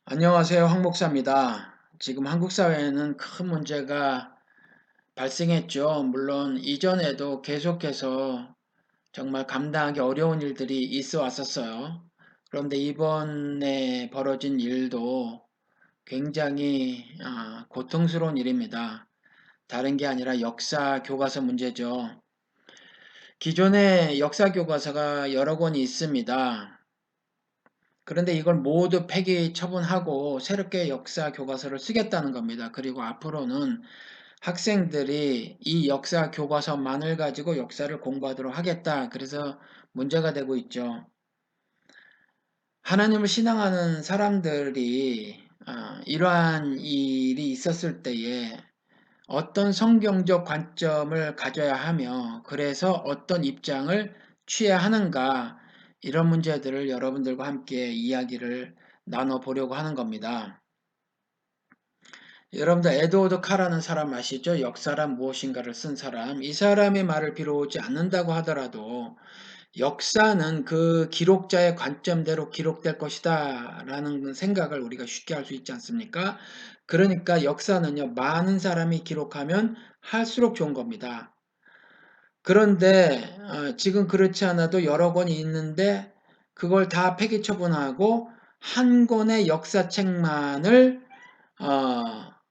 안녕하세요. 황 목사입니다. 지금 한국 사회에는 큰 문제가 발생했죠. 물론 이전에도 계속해서 정말 감당하기 어려운 일들이 있어 왔었어요. 그런데 이번에 벌어진 일도 굉장히 고통스러운 일입니다. 다른 게 아니라 역사 교과서 문제죠. 기존에 역사 교과서가 여러 권이 있습니다. 그런데 이걸 모두 폐기 처분하고 새롭게 역사 교과서를 쓰겠다는 겁니다. 그리고 앞으로는 학생들이 이 역사 교과서만을 가지고 역사를 공부하도록 하겠다. 그래서 문제가 되고 있죠. 하나님을 신앙하는 사람들이 이러한 일이 있었을 때에 어떤 성경적 관점을 가져야 하며 그래서 어떤 입장을 취해야 하는가 이런 문제들을 여러분들과 함께 이야기를 나눠보려고 하는 겁니다. 여러분들 에드워드 카라는 사람 아시죠? 역사란 무엇인가를 쓴 사람. 이 사람의 말을 빌어오지 않는다고 하더라도 역사는 그 기록자의 관점대로 기록될 것이다 라는 생각을 우리가 쉽게 할 수 있지 않습니까? 그러니까 역사는요, 많은 사람이 기록하면 할수록 좋은 겁니다. 그런데 지금 그렇지 않아도 여러 권이 있는데 그걸 다 폐기 처분하고 한 권의 역사책만을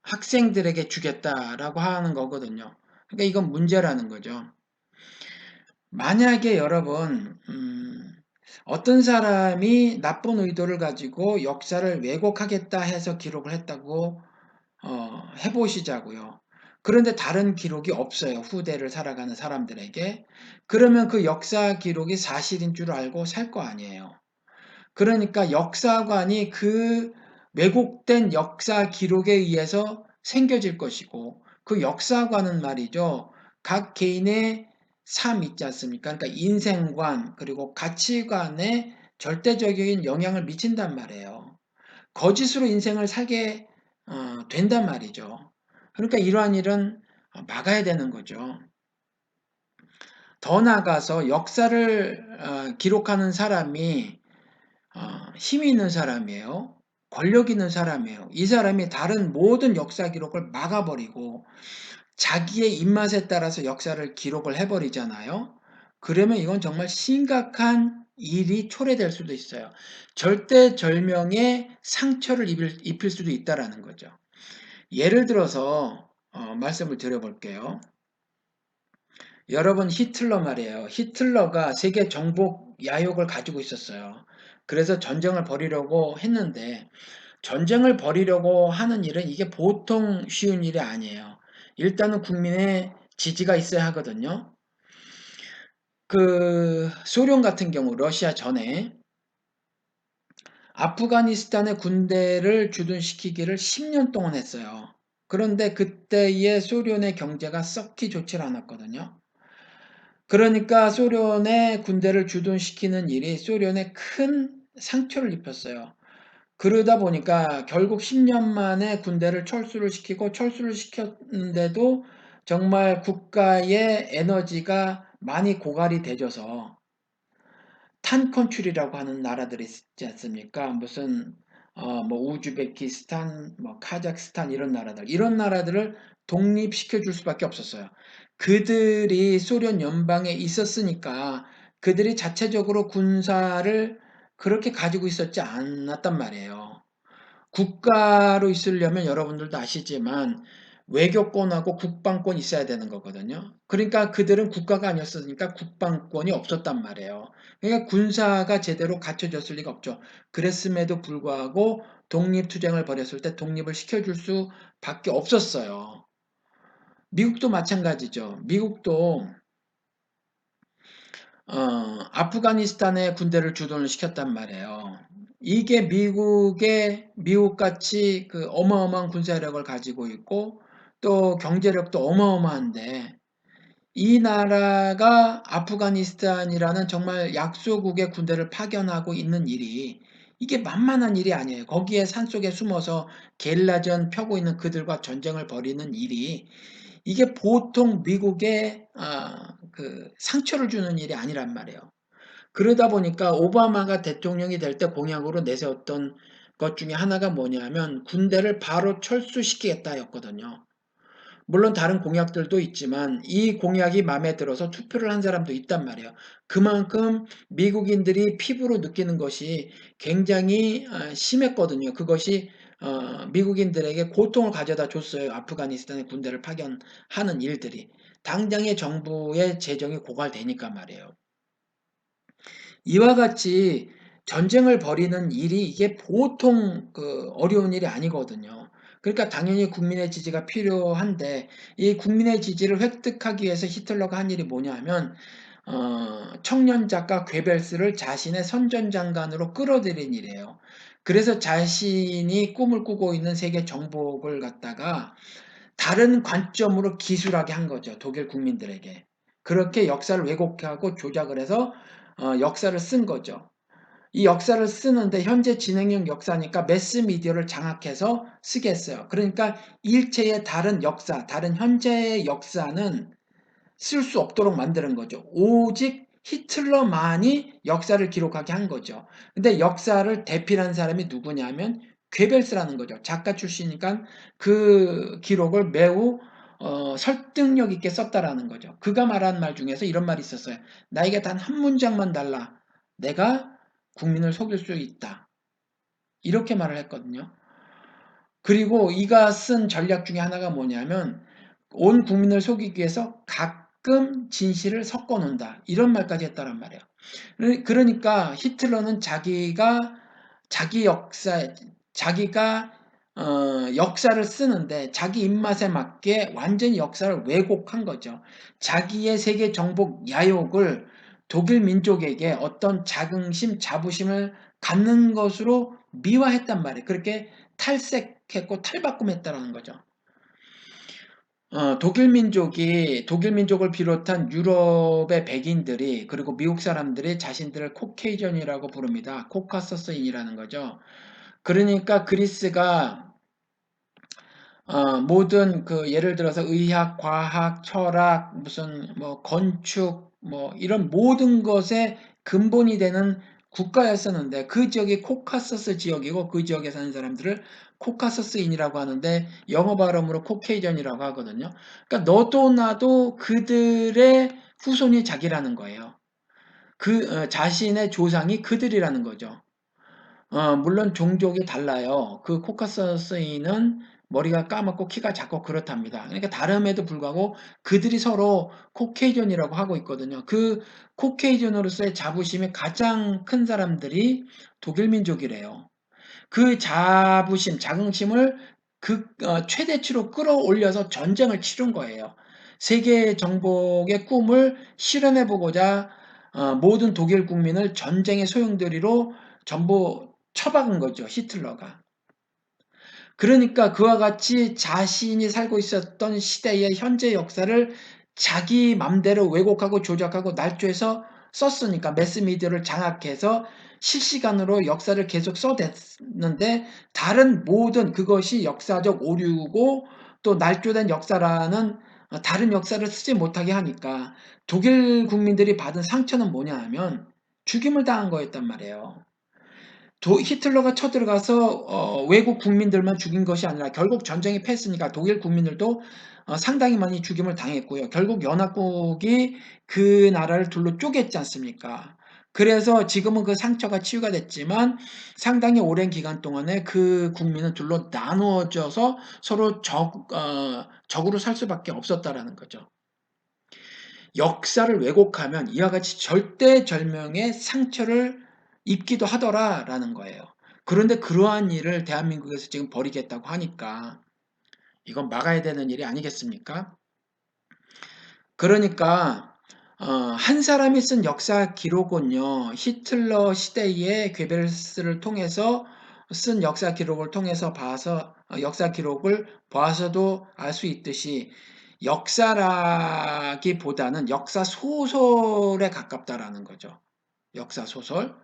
학생들에게 주겠다라고 하는 거거든요. 그러니까 이건 문제라는 거죠. 만약에 여러분 어떤 사람이 나쁜 의도를 가지고 역사를 왜곡하겠다 해서 기록을 했다고 해보시자고요. 그런데 다른 기록이 없어요. 후대를 살아가는 사람들에게. 그러면 그 역사 기록이 사실인 줄 알고 살 거 아니에요. 그러니까 역사관이 그 왜곡된 역사 기록에 의해서 생겨질 것이고 그 역사관은 말이죠. 각 개인의 삶 있지 않습니까? 그러니까 인생관 그리고 가치관에 절대적인 영향을 미친단 말이에요. 거짓으로 인생을 살게 된단 말이죠. 그러니까 이러한 일은 막아야 되는 거죠. 더 나아가서 역사를 기록하는 사람이 힘이 있는 사람이에요. 권력 있는 사람이에요. 이 사람이 다른 모든 역사 기록을 막아버리고 자기의 입맛에 따라서 역사를 기록을 해버리잖아요. 그러면 이건 정말 심각한 일이 초래될 수도 있어요. 절대절명의 상처를 입힐 수도 있다라는 거죠. 예를 들어서 말씀을 드려볼게요. 여러분 히틀러 말이에요. 히틀러가 세계 정복 야욕을 가지고 있었어요. 그래서 전쟁을 벌이려고 했는데 전쟁을 벌이려고 하는 일은 이게 보통 쉬운 일이 아니에요. 일단은 국민의 지지가 있어야 하거든요. 그 소련 같은 경우 러시아 전에 아프가니스탄의 군대를 주둔시키기를 10년 동안 했어요. 그런데 그때의 소련의 경제가 썩히 좋지 않았거든요. 그러니까 소련의 군대를 주둔시키는 일이 소련에 큰 상처를 입혔어요. 그러다 보니까 결국 10년 만에 군대를 철수를 시키고 철수를 시켰는데도 정말 국가의 에너지가 많이 고갈이 되져서 탄컨출이라고 하는 나라들이 있지 않습니까? 무슨 뭐 우즈베키스탄, 뭐 카자흐스탄 이런 나라들을 독립시켜 줄 수밖에 없었어요. 그들이 소련 연방에 있었으니까 그들이 자체적으로 군사를 그렇게 가지고 있었지 않았단 말이에요. 국가로 있으려면 여러분들도 아시지만 외교권하고 국방권이 있어야 되는 거거든요. 그러니까 그들은 국가가 아니었으니까 국방권이 없었단 말이에요. 그러니까 군사가 제대로 갖춰졌을 리가 없죠. 그랬음에도 불구하고 독립투쟁을 벌였을 때 독립을 시켜줄 수밖에 없었어요. 미국도 마찬가지죠. 미국도 아프가니스탄에 군대를 주둔을 시켰단 말이에요. 이게 미국같이 그 어마어마한 군사력을 가지고 있고 또 경제력도 어마어마한데 이 나라가 아프가니스탄이라는 정말 약소국의 군대를 파견하고 있는 일이 이게 만만한 일이 아니에요. 거기에 산속에 숨어서 게릴라전 펴고 있는 그들과 전쟁을 벌이는 일이 이게 보통 미국에 그 상처를 주는 일이 아니란 말이에요. 그러다 보니까 오바마가 대통령이 될 때 공약으로 내세웠던 것 중에 하나가 뭐냐면 군대를 바로 철수시키겠다였거든요. 물론 다른 공약들도 있지만 이 공약이 마음에 들어서 투표를 한 사람도 있단 말이에요. 그만큼 미국인들이 피부로 느끼는 것이 굉장히 심했거든요. 그것이 미국인들에게 고통을 가져다 줬어요. 아프가니스탄에 군대를 파견하는 일들이. 당장의 정부의 재정이 고갈되니까 말이에요. 이와 같이 전쟁을 벌이는 일이 이게 보통 어려운 일이 아니거든요. 그러니까 당연히 국민의 지지가 필요한데 이 국민의 지지를 획득하기 위해서 히틀러가 한 일이 뭐냐면 청년 작가 괴벨스를 자신의 선전장관으로 끌어들인 일이에요. 그래서 자신이 꿈을 꾸고 있는 세계 정복을 갖다가 다른 관점으로 기술하게 한 거죠. 독일 국민들에게. 그렇게 역사를 왜곡하고 조작을 해서 역사를 쓴 거죠. 이 역사를 쓰는데 현재 진행형 역사니까 매스미디어를 장악해서 쓰게 했어요. 그러니까 일체의 다른 역사, 다른 현재의 역사는 쓸 수 없도록 만드는 거죠. 오직 히틀러만이 역사를 기록하게 한 거죠. 근데 역사를 대필한 사람이 누구냐면 괴벨스라는 거죠. 작가 출신이니까 그 기록을 매우 설득력 있게 썼다라는 거죠. 그가 말한 말 중에서 이런 말이 있었어요. 나에게 단 한 문장만 달라. 내가 국민을 속일 수 있다. 이렇게 말을 했거든요. 그리고 이가 쓴 전략 중에 하나가 뭐냐면 온 국민을 속이기 위해서 가끔 진실을 섞어 놓는다. 이런 말까지 했다란 말이에요. 그러니까 히틀러는 자기 역사, 자기가 역사를 쓰는데 자기 입맛에 맞게 완전히 역사를 왜곡한 거죠. 자기의 세계 정복 야욕을 독일 민족에게 어떤 자긍심, 자부심을 갖는 것으로 미화했단 말이에요. 그렇게 탈색했고 탈바꿈했다라는 거죠. 독일 민족을 비롯한 유럽의 백인들이 그리고 미국 사람들이 자신들을 코케이전이라고 부릅니다. 코카서스인이라는 거죠. 그러니까 그리스가 모든 예를 들어서 의학, 과학, 철학, 무슨 뭐 건축 뭐 이런 모든 것의 근본이 되는 국가였었는데 그 지역이 코카서스 지역이고 그 지역에 사는 사람들을 코카서스인이라고 하는데 영어 발음으로 코케이전이라고 하거든요. 그러니까 너도 나도 그들의 후손이 자기라는 거예요. 자신의 조상이 그들이라는 거죠. 물론 종족이 달라요. 그 코카서스인은 머리가 까맣고 키가 작고 그렇답니다. 그러니까 다름에도 불구하고 그들이 서로 코케이전이라고 하고 있거든요. 그 코케이전으로서의 자부심이 가장 큰 사람들이 독일 민족이래요. 그 자부심, 자긍심을 최대치로 끌어올려서 전쟁을 치른 거예요. 세계 정복의 꿈을 실현해 보고자 모든 독일 국민을 전쟁의 소용돌이로 전부 처박은 거죠, 히틀러가. 그러니까 그와 같이 자신이 살고 있었던 시대의 현재 역사를 자기 맘대로 왜곡하고 조작하고 날조해서 썼으니까 매스미디어를 장악해서 실시간으로 역사를 계속 써댔는데 다른 모든 그것이 역사적 오류고 또 날조된 역사라는 다른 역사를 쓰지 못하게 하니까 독일 국민들이 받은 상처는 뭐냐 하면 죽임을 당한 거였단 말이에요. 히틀러가 쳐들어가서 외국 국민들만 죽인 것이 아니라 결국 전쟁이 패했으니까 독일 국민들도 상당히 많이 죽임을 당했고요. 결국 연합국이 그 나라를 둘로 쪼갰지 않습니까? 그래서 지금은 그 상처가 치유가 됐지만 상당히 오랜 기간 동안에 그 국민은 둘로 나누어져서 서로 적으로 살 수밖에 없었다라는 거죠. 역사를 왜곡하면 이와 같이 절대절명의 상처를 입기도 하더라라는 거예요. 그런데 그러한 일을 대한민국에서 지금 벌이겠다고 하니까 이건 막아야 되는 일이 아니겠습니까? 그러니까 한 사람이 쓴 역사 기록은요. 히틀러 시대의 괴벨스를 통해서 쓴 역사 기록을 통해서 봐서 역사 기록을 봐서도 알 수 있듯이 역사라기보다는 역사 소설에 가깝다라는 거죠. 역사 소설.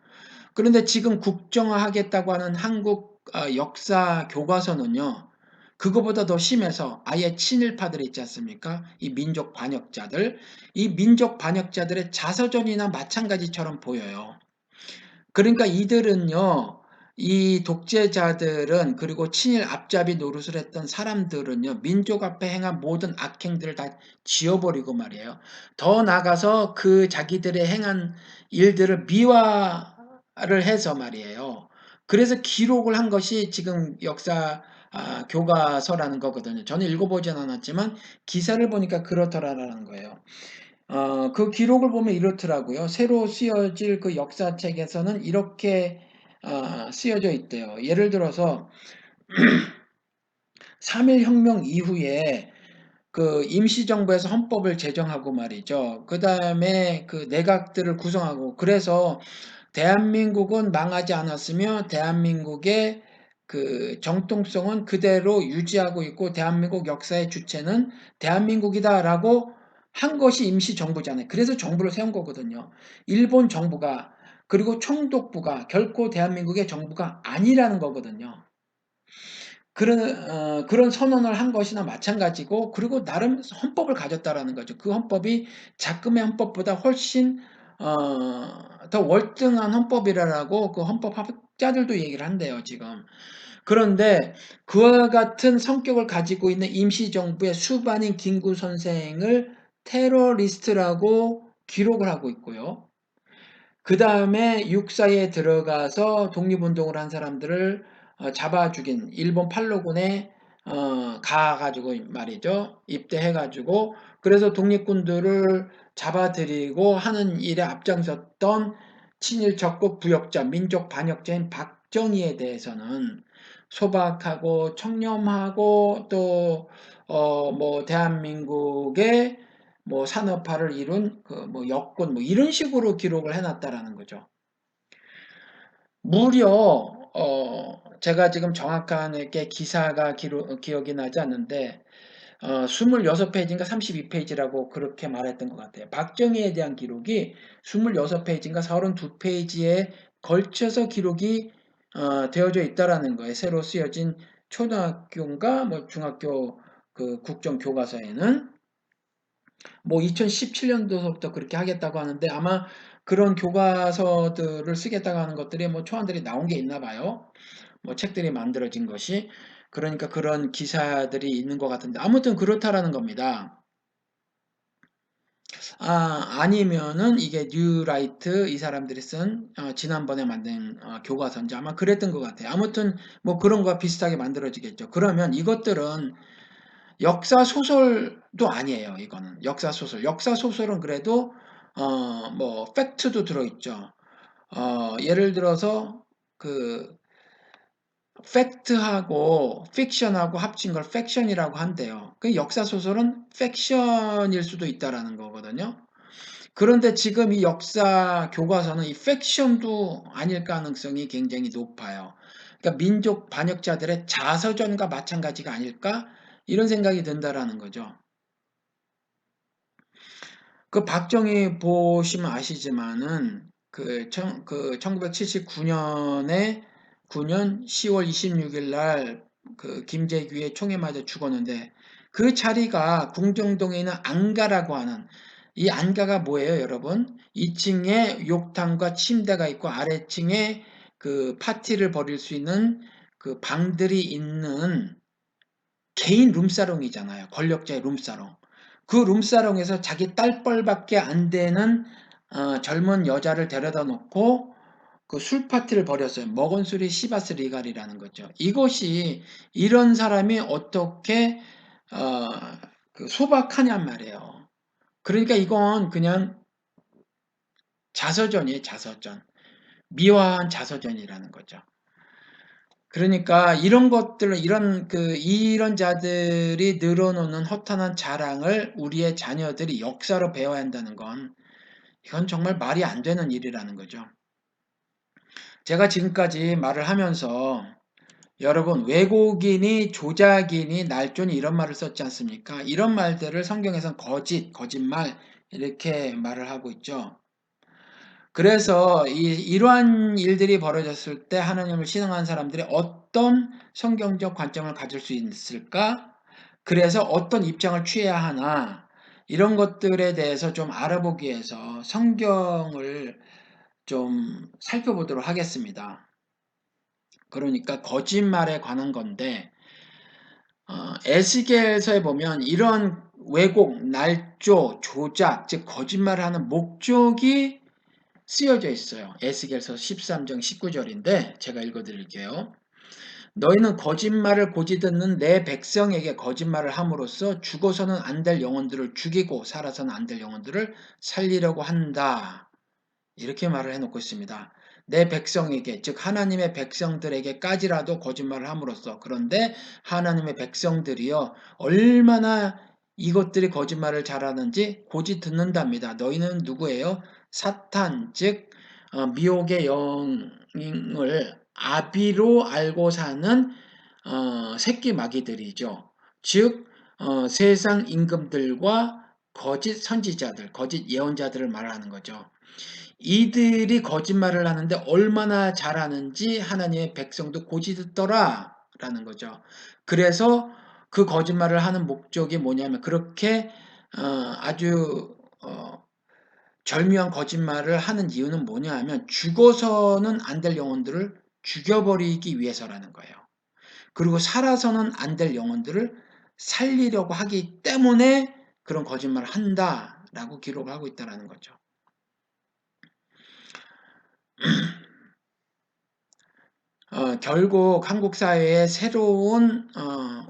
그런데 지금 국정화하겠다고 하는 한국 역사 교과서는요. 그거보다 더 심해서 아예 친일파들이 있지 않습니까? 이 민족 반역자들. 이 민족 반역자들의 자서전이나 마찬가지처럼 보여요. 그러니까 이들은요. 이 독재자들은 그리고 친일 앞잡이 노릇을 했던 사람들은요. 민족 앞에 행한 모든 악행들을 다 지워버리고 말이에요. 더 나아가서 그 자기들의 행한 일들을 미화를 해서 말이에요. 그래서 기록을 한 것이 지금 역사 교과서라는 거거든요. 저는 읽어보진 않았지만 기사를 보니까 그렇더라라는 거예요. 그 기록을 보면 이렇더라고요. 새로 쓰여질 그 역사책에서는 이렇게 쓰여져 있대요. 예를 들어서 3일 혁명 이후에 그 임시정부에서 헌법을 제정하고 말이죠. 그 다음에 그 내각들을 구성하고 그래서 대한민국은 망하지 않았으며 대한민국의 그 정통성은 그대로 유지하고 있고 대한민국 역사의 주체는 대한민국이다라고 한 것이 임시정부잖아요. 그래서 정부를 세운 거거든요. 일본 정부가 그리고 총독부가 결코 대한민국의 정부가 아니라는 거거든요. 그런 선언을 한 것이나 마찬가지고 그리고 나름 헌법을 가졌다라는 거죠. 그 헌법이 작금의 헌법보다 훨씬 더 월등한 헌법이라고 그 헌법학자들도 얘기를 한대요, 지금. 그런데 그와 같은 성격을 가지고 있는 임시정부의 수반인 김구 선생을 테러리스트라고 기록을 하고 있고요. 그 다음에 육사에 들어가서 독립운동을 한 사람들을 잡아 죽인 일본 팔로군에 가가지고 말이죠. 입대해가지고 그래서 독립군들을 잡아들이고 하는 일에 앞장섰던 친일 적국 부역자, 민족 반역자인 박정희에 대해서는 소박하고 청렴하고 또 뭐 대한민국의 뭐 산업화를 이룬 그 뭐 역군 뭐 이런 식으로 기록을 해놨다라는 거죠. 무려 제가 지금 정확하게 기사가 기억이 나지 않는데 26페이지인가 32페이지라고 그렇게 말했던 것 같아요. 박정희에 대한 기록이 26페이지인가 32페이지에 걸쳐서 기록이 되어져 있다라는 거예요. 새로 쓰여진 초등학교인가 뭐 중학교 그 국정교과서에는 뭐 2017년도부터 그렇게 하겠다고 하는데 아마 그런 교과서들을 쓰겠다고 하는 것들이 뭐 초안들이 나온 게 있나 봐요. 뭐 책들이 만들어진 것이. 그러니까 그런 기사들이 있는 것 같은데 아무튼 그렇다라는 겁니다. 아니면은 이게 뉴라이트 이 사람들이 쓴 지난번에 만든 교과서인지 아마 그랬던 것 같아요. 아무튼 뭐 그런 거와 비슷하게 만들어지겠죠. 그러면 이것들은 역사 소설도 아니에요. 이거는 역사 소설. 역사 소설은 그래도 뭐 팩트도 들어있죠. 예를 들어서 그 팩트하고 픽션하고 합친 걸 팩션이라고 한대요. 그 역사 소설은 팩션일 수도 있다라는 거거든요. 그런데 지금 이 역사 교과서는 이 팩션도 아닐 가능성이 굉장히 높아요. 그러니까 민족 반역자들의 자서전과 마찬가지가 아닐까? 이런 생각이 든다라는 거죠. 그 박정희 보시면 아시지만은 그 1979년에 9년 10월 26일 날 그 김재규의 총에 맞아 죽었는데 그 자리가 궁정동에 있는 안가라고 하는 이 안가가 뭐예요, 여러분? 2층에 욕탕과 침대가 있고 아래층에 그 파티를 벌일 수 있는 그 방들이 있는 개인 룸사롱이잖아요. 권력자의 룸사롱. 그 룸사롱에서 자기 딸뻘밖에 안 되는 젊은 여자를 데려다 놓고 그 술 파티를 벌였어요. 먹은 술이 시바스 리갈이라는 거죠. 이것이 이런 사람이 어떻게 어, 그 소박하냔 말이에요. 그러니까 이건 그냥 자서전이에요, 자서전. 미화한 자서전이라는 거죠. 그러니까 이런 것들, 이런 자들이 늘어놓는 허탄한 자랑을 우리의 자녀들이 역사로 배워야 한다는 건, 이건 정말 말이 안 되는 일이라는 거죠. 제가 지금까지 말을 하면서, 여러분, 왜곡인이, 조작인이, 날조니 이런 말을 썼지 않습니까? 이런 말들을 성경에서는 거짓말, 이렇게 말을 하고 있죠. 그래서 이러한 일들이 벌어졌을 때 하나님을 신앙하는 사람들이 어떤 성경적 관점을 가질 수 있을까? 그래서 어떤 입장을 취해야 하나? 이런 것들에 대해서 좀 알아보기 위해서 성경을 좀 살펴보도록 하겠습니다. 그러니까 거짓말에 관한 건데 에스겔서에 보면 이런 왜곡, 날조, 조작, 즉 거짓말을 하는 목적이 쓰여져 있어요. 에스겔서 13장 19절인데 제가 읽어드릴게요. 너희는 거짓말을 고지 듣는 내 백성에게 거짓말을 함으로써 죽어서는 안 될 영혼들을 죽이고 살아서는 안 될 영혼들을 살리려고 한다. 이렇게 말을 해놓고 있습니다. 내 백성에게, 즉 하나님의 백성들에게까지라도 거짓말을 함으로써, 그런데 하나님의 백성들이요 얼마나 이것들이 거짓말을 잘하는지 고지 듣는답니다. 너희는 누구예요? 사탄, 즉 미혹의 영을 아비로 알고 사는 새끼 마귀들이죠. 즉 세상 임금들과 거짓 선지자들, 거짓 예언자들을 말하는 거죠. 이들이 거짓말을 하는데 얼마나 잘하는지 하나님의 백성도 고지 듣더라 라는 거죠. 그래서 그 거짓말을 하는 목적이 뭐냐면 그렇게 아주 절묘한 거짓말을 하는 이유는 뭐냐 하면 죽어서는 안 될 영혼들을 죽여버리기 위해서라는 거예요. 그리고 살아서는 안 될 영혼들을 살리려고 하기 때문에 그런 거짓말을 한다라고 기록하고 있다는 거죠. 결국 한국 사회의 새로운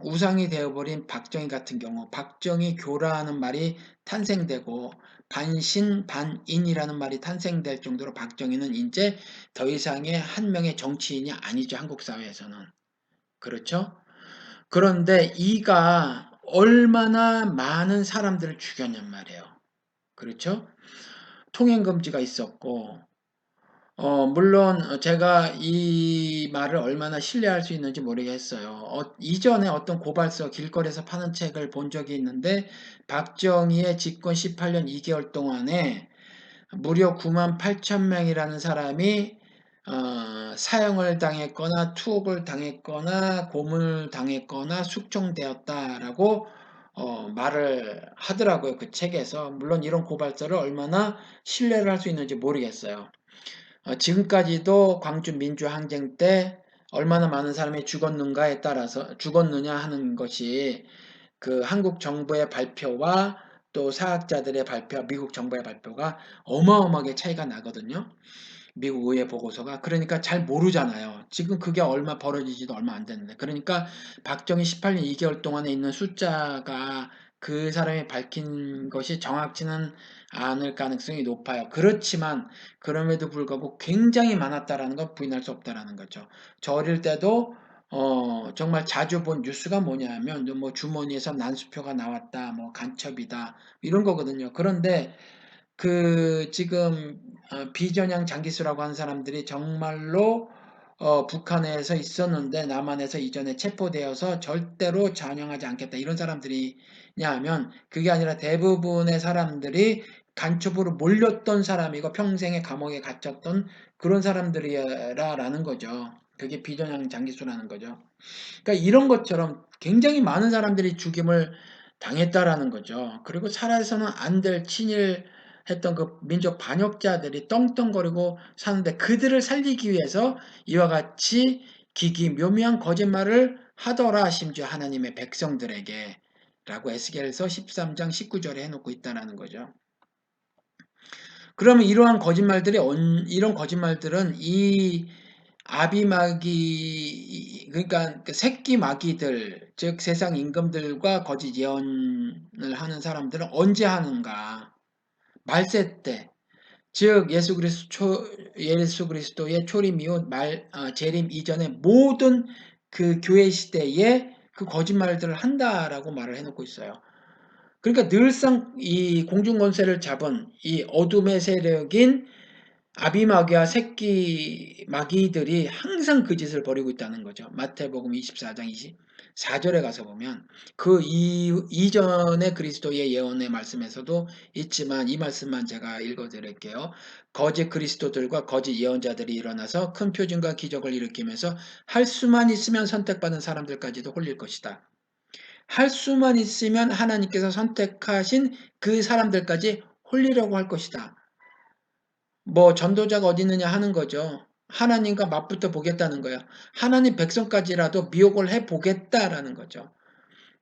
우상이 되어버린 박정희 같은 경우, 박정희 교라는 말이 탄생되고 반신 반인이라는 말이 탄생될 정도로 박정희는 이제 더 이상의 한 명의 정치인이 아니죠. 한국 사회에서는. 그렇죠? 그런데 이가 얼마나 많은 사람들을 죽였냔 말이에요. 그렇죠? 통행금지가 있었고 물론 제가 이 말을 얼마나 신뢰할 수 있는지 모르겠어요. 이전에 어떤 고발서 길거리에서 파는 책을 본 적이 있는데 박정희의 집권 18년 2개월 동안에 무려 9만 8천 명이라는 사람이 사형을 당했거나 투옥을 당했거나 고문을 당했거나 숙청되었다라고 말을 하더라고요. 그 책에서. 물론 이런 고발서를 얼마나 신뢰를 할 수 있는지 모르겠어요. 지금까지도 광주 민주항쟁 때 얼마나 많은 사람이 죽었는가에 따라서 죽었느냐 하는 것이 그 한국 정부의 발표와 또 사학자들의 발표, 미국 정부의 발표가 어마어마하게 차이가 나거든요. 미국 의회 보고서가. 그러니까 잘 모르잖아요. 지금 그게 얼마 벌어지지도 얼마 안 됐는데. 그러니까 박정희 18년 2개월 동안에 있는 숫자가 그 사람이 밝힌 것이 정확치는 않을 가능성이 높아요. 그렇지만 그럼에도 불구하고 굉장히 많았다라는 건 부인할 수 없다라는 거죠. 저 어릴 때도 정말 자주 본 뉴스가 뭐냐면 뭐 주머니에서 난수표가 나왔다, 뭐 간첩이다 이런 거거든요. 그런데 그 지금 비전향 장기수라고 하는 사람들이 정말로 북한에서 있었는데 남한에서 이전에 체포되어서 절대로 전향하지 않겠다 이런 사람들이냐 하면 그게 아니라 대부분의 사람들이 간첩으로 몰렸던 사람이고 평생의 감옥에 갇혔던 그런 사람들이라는 거죠. 그게 비전향 장기수라는 거죠. 그러니까 이런 것처럼 굉장히 많은 사람들이 죽임을 당했다라는 거죠. 그리고 살아서는 안 될 친일했던 그 민족 반역자들이 떵떵거리고 사는데 그들을 살리기 위해서 이와 같이 기기묘묘한 거짓말을 하더라. 심지어 하나님의 백성들에게 라고 에스겔서 13장 19절에 해놓고 있다는 거죠. 그러면 이런 거짓말들은 이 아비마귀, 그러니까 그 새끼 마귀들, 즉 세상 임금들과 거짓 예언을 하는 사람들은 언제 하는가? 말세 때, 즉 예수 그리스도의 초림 이후 재림 이전의 모든 그 교회 시대에 그 거짓말들을 한다라고 말을 해놓고 있어요. 그러니까 늘상 이 공중 권세를 잡은 이 어둠의 세력인 아비마귀와 새끼 마귀들이 항상 그 짓을 벌이고 있다는 거죠. 마태복음 24장 24절에 가서 보면 그 이전의 그리스도의 예언의 말씀에서도 있지만 이 말씀만 제가 읽어드릴게요. 거짓 그리스도들과 거짓 예언자들이 일어나서 큰 표징과 기적을 일으키면서 할 수만 있으면 선택받은 사람들까지도 홀릴 것이다. 할 수만 있으면 하나님께서 선택하신 그 사람들까지 홀리려고 할 것이다. 뭐 전도자가 어디 있느냐 하는 거죠. 하나님과 맞붙어 보겠다는 거예요. 하나님 백성까지라도 미혹을 해 보겠다라는 거죠.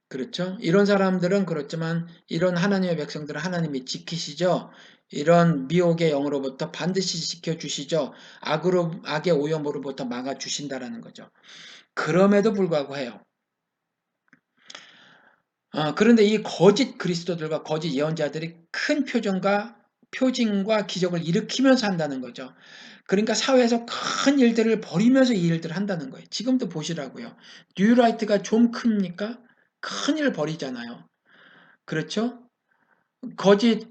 그렇죠? 이런 사람들은 그렇지만 이런 하나님의 백성들은 하나님이 지키시죠. 이런 미혹의 영으로부터 반드시 지켜주시죠. 악의 오염으로부터 막아주신다라는 거죠. 그럼에도 불구하고 해요. 그런데 이 거짓 그리스도들과 거짓 예언자들이 큰 표징과 기적을 일으키면서 한다는 거죠. 그러니까 사회에서 큰 일들을 벌이면서 이 일들을 한다는 거예요. 지금도 보시라고요. 뉴라이트가 좀 큽니까? 큰 일을 벌이잖아요. 그렇죠? 거짓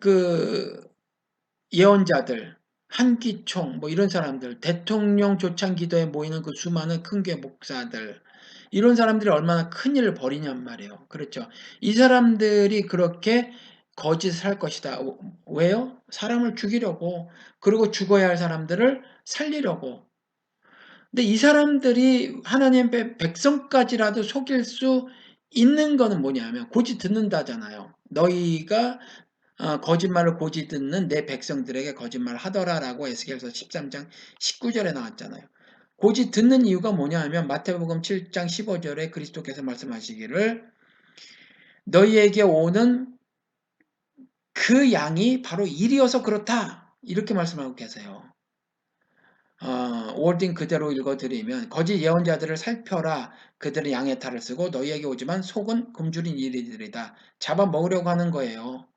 예언자들, 한기총 뭐 이런 사람들, 대통령 조창 기도에 모이는 그 수많은 큰교회 목사들, 이런 사람들이 얼마나 큰 일을 벌이냔 말이에요. 그렇죠. 이 사람들이 그렇게 거짓을 할 것이다. 왜요? 사람을 죽이려고, 그리고 죽어야 할 사람들을 살리려고. 근데 이 사람들이 하나님의 백성까지라도 속일 수 있는 거는 뭐냐면 고지 듣는다잖아요. 너희가 거짓말을 고지 듣는 내 백성들에게 거짓말을 하더라라고 에스겔서 13장 19절에 나왔잖아요. 고지 듣는 이유가 뭐냐 하면 마태복음 7장 15절에 그리스도께서 말씀하시기를 너희에게 오는 그 양이 바로 일이어서 그렇다. 이렇게 말씀하고 계세요. 월딩 그대로 읽어드리면 거짓 예언자들을 살펴라. 그들은 양의 탈을 쓰고 너희에게 오지만 속은 굶주린 이리들이다. 잡아먹으려고 하는 거예요.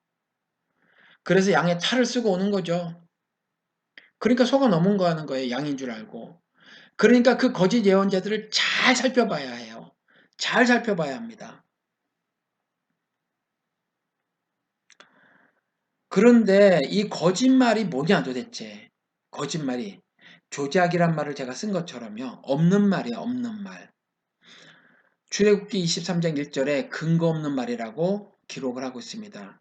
그래서 양의 탈을 쓰고 오는 거죠. 그러니까 속아 넘은 거 하는 거예요. 양인 줄 알고. 그러니까 그 거짓 예언자들을 잘 살펴봐야 해요. 잘 살펴봐야 합니다. 그런데 이 거짓말이 뭐냐 도대체. 거짓말이. 조작이란 말을 제가 쓴 것처럼요. 없는 말이에요. 없는 말. 출애굽기 23장 1절에 근거 없는 말이라고 기록을 하고 있습니다.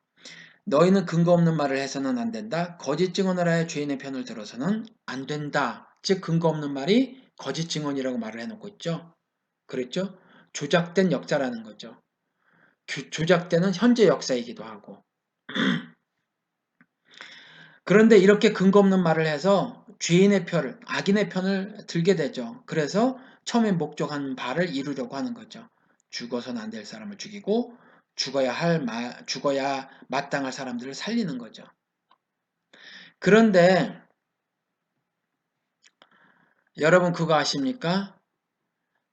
너희는 근거 없는 말을 해서는 안 된다. 거짓 증언을 하여 죄인의 편을 들어서는 안 된다. 즉 근거 없는 말이 거짓 증언이라고 말을 해놓고 있죠. 그랬죠? 조작된 역사라는 거죠. 조작되는 현재 역사이기도 하고. 그런데 이렇게 근거 없는 말을 해서 죄인의 편을, 악인의 편을 들게 되죠. 그래서 처음에 목적한 바를 이루려고 하는 거죠. 죽어서는 안 될 사람을 죽이고 죽어야 마땅할 사람들을 살리는 거죠. 그런데 여러분 그거 아십니까?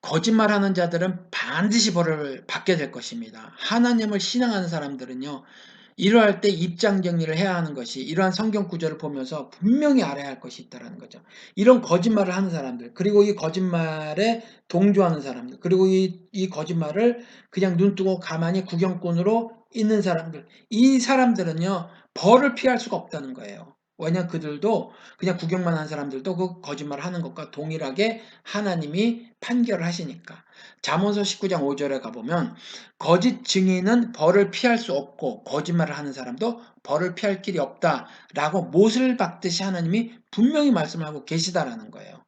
거짓말하는 자들은 반드시 벌을 받게 될 것입니다. 하나님을 신앙하는 사람들은요. 이러할 때 입장 정리를 해야 하는 것이 이러한 성경 구절을 보면서 분명히 알아야 할 것이 있다는 거죠. 이런 거짓말을 하는 사람들, 그리고 이 거짓말에 동조하는 사람들, 그리고 이 거짓말을 그냥 눈 뜨고 가만히 구경꾼으로 있는 사람들, 이 사람들은요, 벌을 피할 수가 없다는 거예요. 왜냐 그들도 그냥 구경만 한 사람들도 그 거짓말을 하는 것과 동일하게 하나님이 판결을 하시니까. 잠언서 19장 5절에 가보면 거짓 증인은 벌을 피할 수 없고 거짓말을 하는 사람도 벌을 피할 길이 없다라고 못을 박듯이 하나님이 분명히 말씀하고 계시다라는 거예요.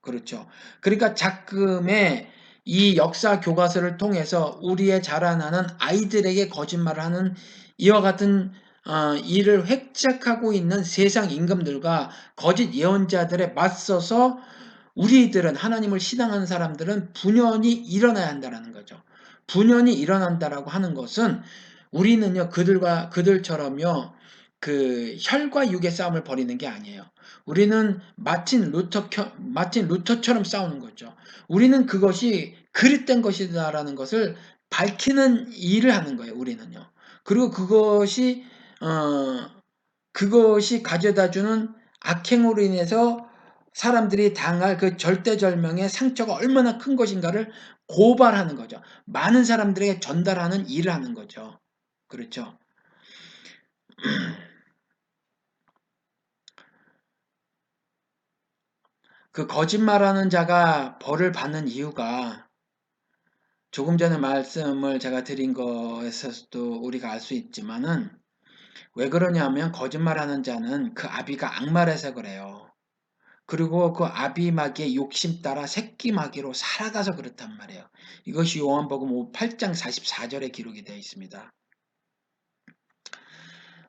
그렇죠. 그러니까 작금의 이 역사 교과서를 통해서 우리의 자라나는 아이들에게 거짓말을 하는 이와 같은 일을 획책하고 있는 세상 임금들과 거짓 예언자들에 맞서서 우리들은 하나님을 신앙하는 사람들은 분연히 일어나야 한다는 거죠. 분연히 일어난다라고 하는 것은 우리는요 그들처럼요 그 혈과 육의 싸움을 벌이는 게 아니에요. 우리는 마틴 루터처럼 싸우는 거죠. 우리는 그것이 그릇된 것이다라는 것을 밝히는 일을 하는 거예요. 우리는요. 그리고 어, 그것이 가져다주는 악행으로 인해서 사람들이 당할 그 절대절명의 상처가 얼마나 큰 것인가를 고발하는 거죠. 많은 사람들에게 전달하는 일을 하는 거죠. 그렇죠. 그 거짓말하는 자가 벌을 받는 이유가 조금 전에 말씀을 제가 드린 거에서도 우리가 알 수 있지만은 왜 그러냐면 거짓말하는 자는 그 아비가 악말해서 그래요. 그리고 그 아비 마귀의 욕심 따라 새끼 마귀로 살아가서 그렇단 말이에요. 이것이 요한복음 8장 44절에 기록이 되어 있습니다.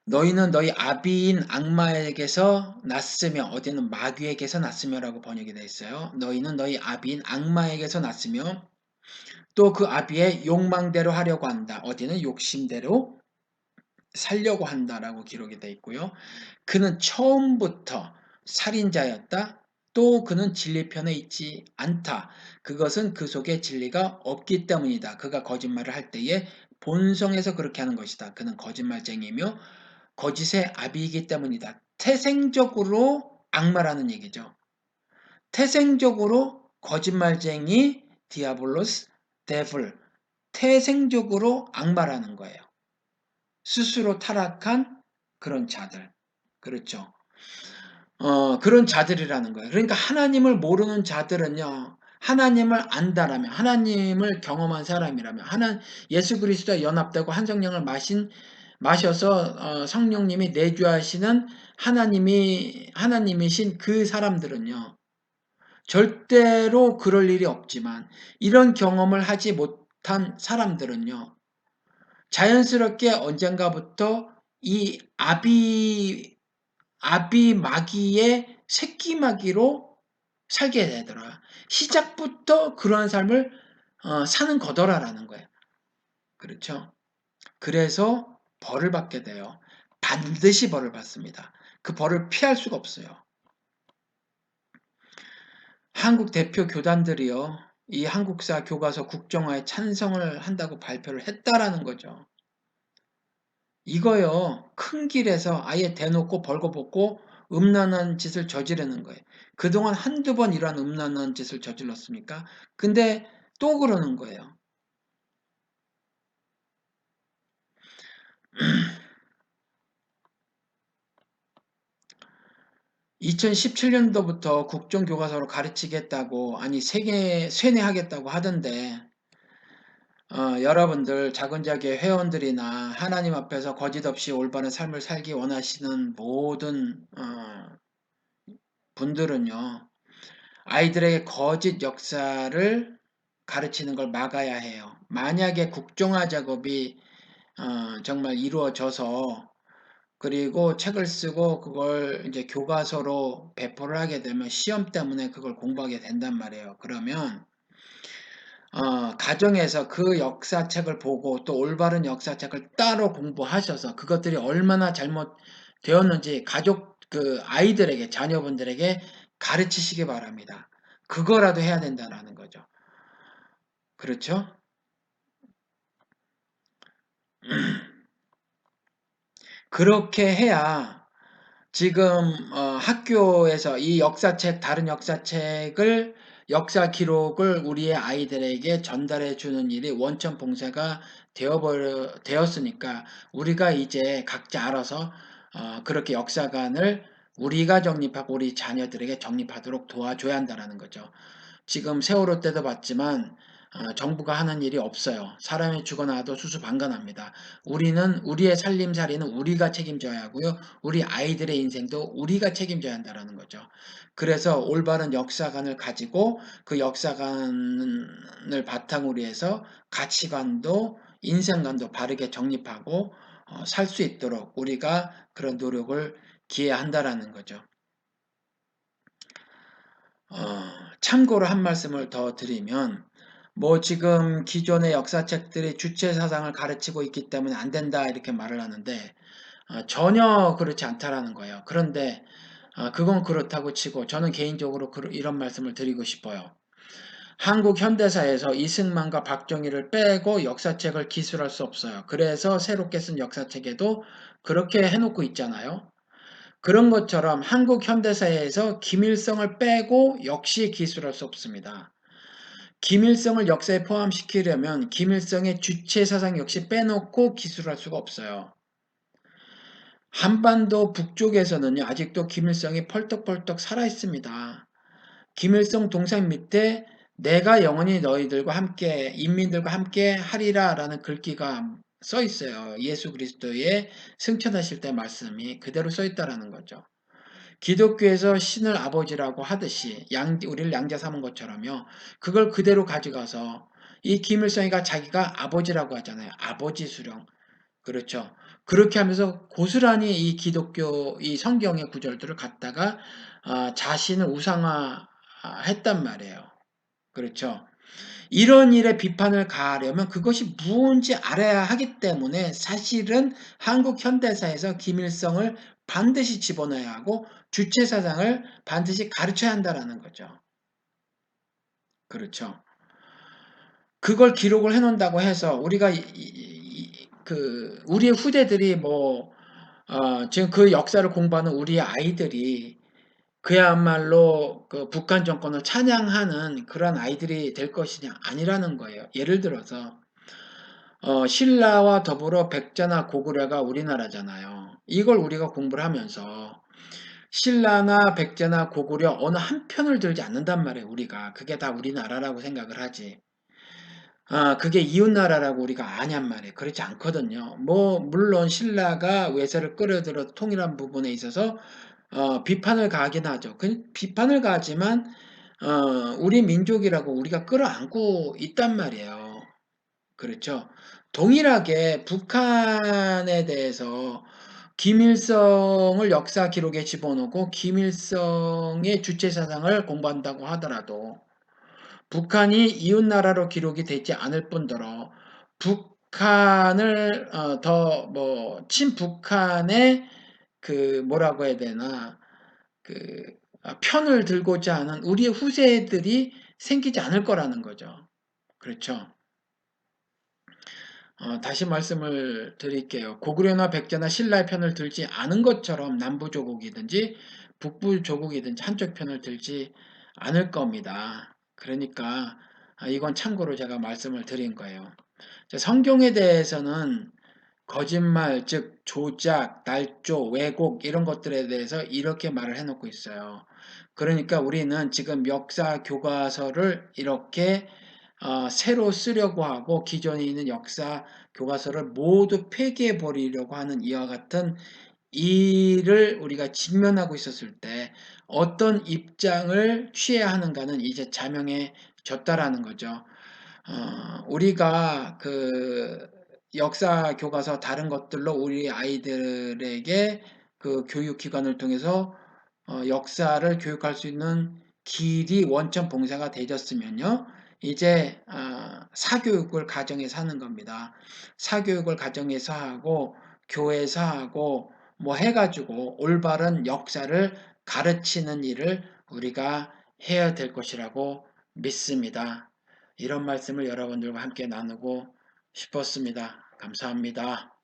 너희는 너희 아비인 악마에게서 났으며, 어디는 마귀에게서 났으며라고 번역이 되어 있어요. 너희는 너희 아비인 악마에게서 났으며 또 그 아비의 욕망대로 하려고 한다. 어디는 욕심대로 살려고 한다라고 기록이 되어 있고요. 그는 처음부터 살인자였다. 또 그는 진리 편에 있지 않다. 그것은 그 속에 진리가 없기 때문이다. 그가 거짓말을 할 때에 본성에서 그렇게 하는 것이다. 그는 거짓말쟁이며 거짓의 아비이기 때문이다. 태생적으로 악마라는 얘기죠. 태생적으로 거짓말쟁이, 디아블로스, 데블, 태생적으로 악마라는 거예요. 스스로 타락한 그런 자들. 그렇죠. 그런 자들이라는 거예요. 그러니까 하나님을 모르는 자들은요, 하나님을 안다라면, 하나님을 경험한 사람이라면, 예수 그리스도와 연합되고 한 성령을 마셔서 성령님이 내주하시는 하나님이신 그 사람들은요, 절대로 그럴 일이 없지만, 이런 경험을 하지 못한 사람들은요, 자연스럽게 언젠가부터 이 아비 마귀의 새끼 마귀로 살게 되더라. 시작부터 그러한 삶을 사는 거더라라는 거예요. 그렇죠? 그래서 벌을 받게 돼요. 반드시 벌을 받습니다. 그 벌을 피할 수가 없어요. 한국 대표 교단들이요, 이 한국사 교과서 국정화에 찬성을 한다고 발표를 했다라는 거죠. 이거요, 큰 길에서 아예 대놓고 벌거벗고 음란한 짓을 저지르는 거예요. 그동안 한두 번 이러한 음란한 짓을 저질렀습니까? 근데 또 그러는 거예요. 2017년도부터 국정교과서로 가르치겠다고, 아니, 쇠뇌하겠다고 하던데, 여러분들 자근자기의 회원들이나 하나님 앞에서 거짓 없이 올바른 삶을 살기 원하시는 모든 분들은요, 아이들에게 거짓 역사를 가르치는 걸 막아야 해요. 만약에 국정화 작업이 정말 이루어져서, 그리고 책을 쓰고 그걸 이제 교과서로 배포를 하게 되면 시험 때문에 그걸 공부하게 된단 말이에요. 그러면 가정에서 그 역사책을 보고 또 올바른 역사책을 따로 공부하셔서 그것들이 얼마나 잘못되었는지 가족 그 아이들에게, 자녀분들에게 가르치시기 바랍니다. 그거라도 해야 된다라는 거죠. 그렇죠? 그렇게 해야 지금 학교에서 이 다른 역사 기록을 우리의 아이들에게 전달해 주는 일이 원천 봉쇄가 되었으니까 우리가 이제 각자 알아서 그렇게 역사관을 우리가 정립하고 우리 자녀들에게 정립하도록 도와줘야 한다는 거죠. 지금 세월호 때도 봤지만 정부가 하는 일이 없어요. 사람이 죽어나도 수수방관합니다. 우리의 살림살이는 우리가 책임져야 하고요. 우리 아이들의 인생도 우리가 책임져야 한다는 거죠. 그래서 올바른 역사관을 가지고 그 역사관을 바탕으로 해서 가치관도 인생관도 바르게 정립하고 살 수 있도록 우리가 그런 노력을 기해야 한다는 거죠. 참고로 한 말씀을 더 드리면, 뭐 지금 기존의 역사책들이 주체 사상을 가르치고 있기 때문에 안 된다 이렇게 말을 하는데 전혀 그렇지 않다라는 거예요. 그런데 그건 그렇다고 치고 저는 개인적으로 이런 말씀을 드리고 싶어요. 한국 현대사에서 이승만과 박정희를 빼고 역사책을 기술할 수 없어요. 그래서 새롭게 쓴 역사책에도 그렇게 해놓고 있잖아요. 그런 것처럼 한국 현대사에서 김일성을 빼고 역시 기술할 수 없습니다. 김일성을 역사에 포함시키려면 김일성의 주체 사상 역시 빼놓고 기술할 수가 없어요. 한반도 북쪽에서는요, 아직도 김일성이 펄떡펄떡 살아 있습니다. 김일성 동상 밑에 내가 영원히 너희들과 함께, 인민들과 함께 하리라 라는 글귀가 써 있어요. 예수 그리스도의 승천하실 때 말씀이 그대로 써 있다라는 거죠. 기독교에서 신을 아버지라고 하듯이 우리를 양자 삼은 것처럼요. 그걸 그대로 가져가서 이 김일성이가 자기가 아버지라고 하잖아요. 아버지 수령. 그렇죠. 그렇게 하면서 고스란히 이 기독교 이 성경의 구절들을 갖다가 자신을 우상화했단 말이에요. 그렇죠. 이런 일에 비판을 가하려면 그것이 무언지 알아야 하기 때문에 사실은 한국 현대사에서 김일성을 반드시 집어넣어야 하고 주체사상을 반드시 가르쳐야 한다라는 거죠. 그렇죠. 그걸 기록을 해 놓는다고 해서 우리가 우리의 후대들이 지금 그 역사를 공부하는 우리의 아이들이 그야말로 그 북한 정권을 찬양하는 그런 아이들이 될 것이냐 아니라는 거예요. 예를 들어서 신라와 더불어 백제나 고구려가 우리나라잖아요. 이걸 우리가 공부를 하면서 신라나 백제나 고구려 어느 한 편을 들지 않는단 말이에요. 우리가 그게 다 우리나라라고 생각을 하지. 그게 이웃나라라고 우리가 아냔 말이에요. 그렇지 않거든요. 물론 신라가 외세를 끌어들여 통일한 부분에 있어서 비판을 가하긴 하죠. 비판을 가하지만 우리 민족이라고 우리가 끌어안고 있단 말이에요. 그렇죠. 동일하게 북한에 대해서 김일성을 역사 기록에 집어넣고 김일성의 주체 사상을 공부한다고 하더라도 북한이 이웃나라로 기록이 되지 않을 뿐더러 북한을 더 친북한의 뭐라고 해야 되나 편을 들고자 하는 우리의 후세들이 생기지 않을 거라는 거죠. 그렇죠. 다시 말씀을 드릴게요. 고구려나 백제나 신라의 편을 들지 않은 것처럼 남부조국이든지 북부조국이든지 한쪽 편을 들지 않을 겁니다. 그러니까 이건 참고로 제가 말씀을 드린 거예요. 성경에 대해서는 거짓말, 즉 조작, 날조, 왜곡 이런 것들에 대해서 이렇게 말을 해놓고 있어요. 그러니까 우리는 지금 역사 교과서를 이렇게 새로 쓰려고 하고 기존에 있는 역사 교과서를 모두 폐기해 버리려고 하는 이와 같은 일을 우리가 직면하고 있었을 때 어떤 입장을 취해야 하는가는 이제 자명해졌다라는 거죠. 우리가 역사 교과서 다른 것들로 우리 아이들에게 그 교육기관을 통해서 역사를 교육할 수 있는 길이 원천 봉쇄가 되졌으면요. 이제 사교육을 가정에서 하는 겁니다. 사교육을 가정에서 하고 교회에서 하고 해가지고 올바른 역사를 가르치는 일을 우리가 해야 될 것이라고 믿습니다. 이런 말씀을 여러분들과 함께 나누고 싶었습니다. 감사합니다.